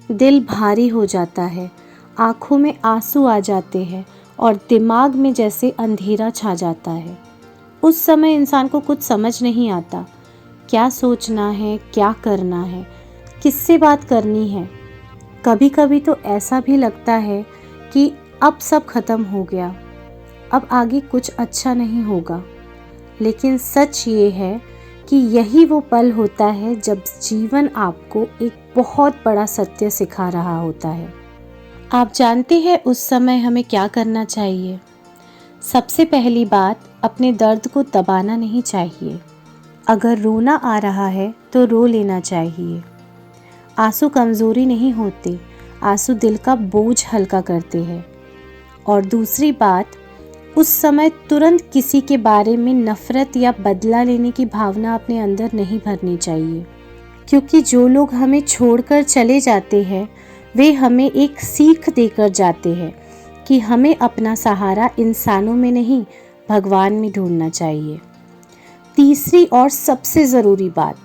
दिल भारी हो जाता है, आँखों में आंसू आ जाते हैं और दिमाग में जैसे अंधेरा छा जाता है। उस समय इंसान को कुछ समझ नहीं आता, क्या सोचना है, क्या करना है, किससे बात करनी है। कभी कभी तो ऐसा भी लगता है कि अब सब खत्म हो गया, अब आगे कुछ अच्छा नहीं होगा। लेकिन सच ये है कि यही वो पल होता है जब जीवन आपको एक बहुत बड़ा सत्य सिखा रहा होता है। आप जानते हैं उस समय हमें क्या करना चाहिए? सबसे पहली बात, अपने दर्द को दबाना नहीं चाहिए। अगर रोना आ रहा है तो रो लेना चाहिए। आंसू कमज़ोरी नहीं होते, आंसू दिल का बोझ हल्का करते हैं। और दूसरी बात, उस समय तुरंत किसी के बारे में नफ़रत या बदला लेने की भावना अपने अंदर नहीं भरनी चाहिए, क्योंकि जो लोग हमें छोड़कर चले जाते हैं वे हमें एक सीख देकर जाते हैं कि हमें अपना सहारा इंसानों में नहीं, भगवान में ढूंढना चाहिए। तीसरी और सबसे ज़रूरी बात,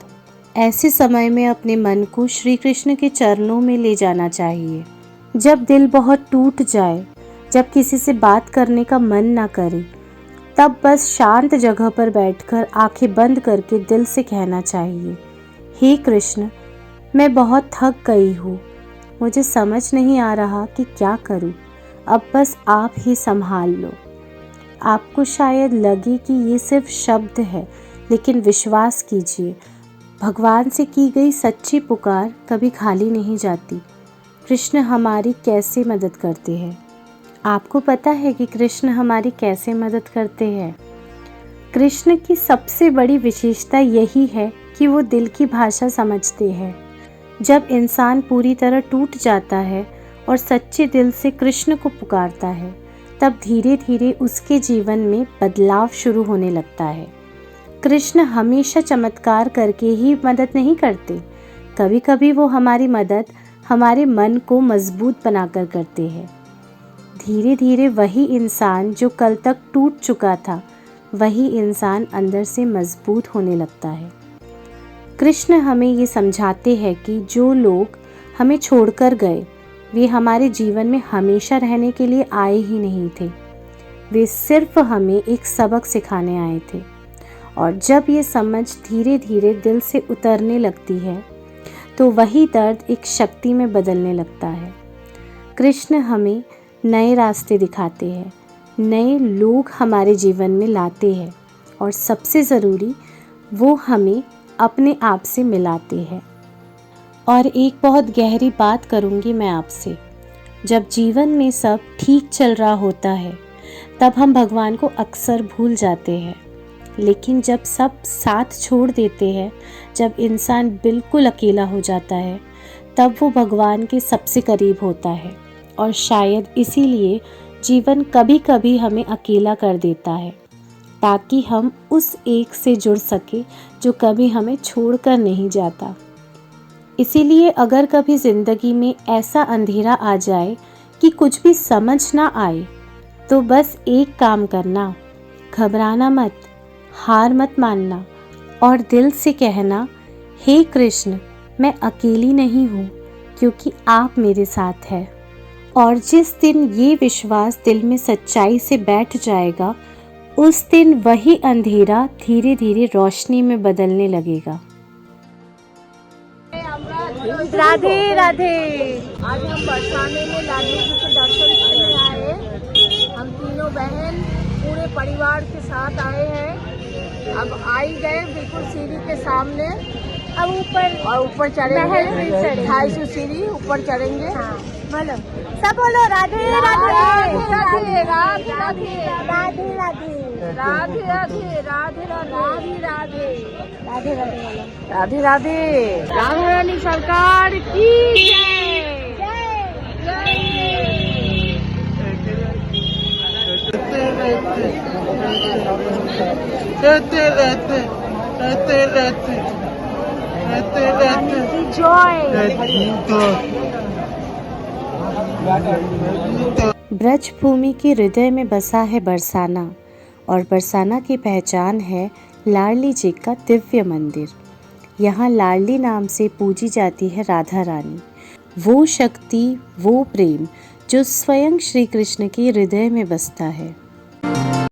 ऐसे समय में अपने मन को श्री कृष्ण के चरणों में ले जाना चाहिए। जब दिल बहुत टूट जाए, जब किसी से बात करने का मन ना करे, तब बस शांत जगह पर बैठकर आंखें बंद करके दिल से कहना चाहिए, हे कृष्ण, मैं बहुत थक गई हूँ, मुझे समझ नहीं आ रहा कि क्या करूँ, अब बस आप ही संभाल लो। आपको शायद लगे कि ये सिर्फ शब्द है, लेकिन विश्वास कीजिए, भगवान से की गई सच्ची पुकार कभी खाली नहीं जाती। कृष्ण हमारी कैसे मदद करते हैं? आपको पता है कि कृष्ण हमारी कैसे मदद करते हैं? कृष्ण की सबसे बड़ी विशेषता यही है कि वो दिल की भाषा समझते हैं। जब इंसान पूरी तरह टूट जाता है और सच्चे दिल से कृष्ण को पुकारता है, तब धीरे धीरे उसके जीवन में बदलाव शुरू होने लगता है। कृष्ण हमेशा चमत्कार करके ही मदद नहीं करते, कभी कभी वो हमारी मदद हमारे मन को मजबूत बनाकर करते हैं। धीरे धीरे वही इंसान जो कल तक टूट चुका था, वही इंसान अंदर से मजबूत होने लगता है। कृष्ण हमें ये समझाते हैं कि जो लोग हमें छोड़कर गए, वे हमारे जीवन में हमेशा रहने के लिए आए ही नहीं थे, वे सिर्फ हमें एक सबक सिखाने आए थे। और जब ये समझ धीरे धीरे दिल से उतरने लगती है, तो वही दर्द एक शक्ति में बदलने लगता है। कृष्ण हमें नए रास्ते दिखाते हैं, नए लोग हमारे जीवन में लाते हैं और सबसे ज़रूरी, वो हमें अपने आप से मिलाते हैं। और एक बहुत गहरी बात करूँगी मैं आपसे, जब जीवन में सब ठीक चल रहा होता है तब हम भगवान को अक्सर भूल जाते हैं, लेकिन जब सब साथ छोड़ देते हैं, जब इंसान बिल्कुल अकेला हो जाता है, तब वो भगवान के सबसे करीब होता है। और शायद इसीलिए जीवन कभी कभी हमें अकेला कर देता है, ताकि हम उस एक से जुड़ सके जो कभी हमें छोड़कर नहीं जाता। इसीलिए अगर कभी ज़िंदगी में ऐसा अंधेरा आ जाए कि कुछ भी समझ ना आए, तो बस एक काम करना, घबराना मत, हार मत मानना और दिल से कहना, हे कृष्ण, मैं अकेली नहीं हूँ, क्योंकि आप मेरे साथ हैं। और जिस दिन ये विश्वास दिल में सच्चाई से बैठ जाएगा, उस दिन वही अंधेरा धीरे धीरे रोशनी में बदलने लगेगा। राधे राधे। आज हम बरसाने में लाडली जी के दर्शन करने आए। हम तीनों बहन पूरे परिवार के साथ आए हैं। अब आई गए बिल्कुल सीढ़ी के सामने। अब ऊपर चढ़ेंगे, 250 सीढ़ी ऊपर चढ़ेंगे। हाँ, बोलो, सब बोलो, राधे राधे राधे राधे राधे राधे राधे राधे राधे राधे राधे राधे राधे। राधा रानी सरकार की ब्रज भूमि के हृदय में बसा है बरसाना, और बरसाना की पहचान है लाडली जी का दिव्य मंदिर। यहाँ लाडली नाम से पूजी जाती है राधा रानी। वो शक्ति, वो प्रेम जो स्वयं श्री कृष्ण के हृदय में बसता है।